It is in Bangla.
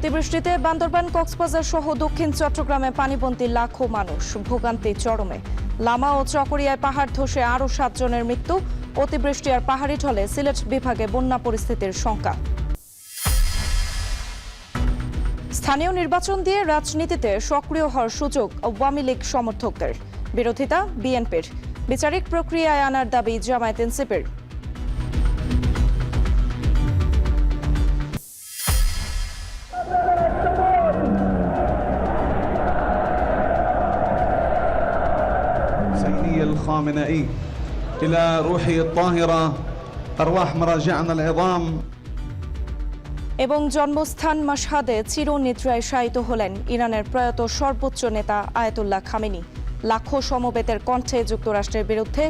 অতিবৃষ্টিতে বান্দরবান কক্সবাজার সহ দক্ষিণ চট্টগ্রামে পানিবন্দী লাখো মানুষ, ভোগান্তি চরমে। লামা ও চকরিয়ায় পাহাড় ধসে আরও 7 জনের মৃত্যু। অতিবৃষ্টি আর পাহাড়ি ঢলে সিলেট বিভাগে বন্যা পরিস্থিতির শঙ্কা। স্থানীয় নির্বাচন দিয়ে রাজনীতিতে সক্রিয় হওয়ার সুযোগ আওয়ামী লীগ সমর্থকদের, বিরোধিতা বিএনপির। বিচারিক প্রক্রিয়ায় আনার দাবি জামায়াত এনসিপির। الخامنئي إلى روحه الطاهرة أرواح مراجعنا العظام। এবং জন্মস্থান মাশহাদে চিরনিদ্রায় শায়িত হলেন ইরানের প্রয়াত সর্বোচ্চ নেতা আয়াতুল্লাহ খামেনি। লাখো সমবেতের কণ্ঠে যুক্তরাষ্ট্রের বিরুদ্ধে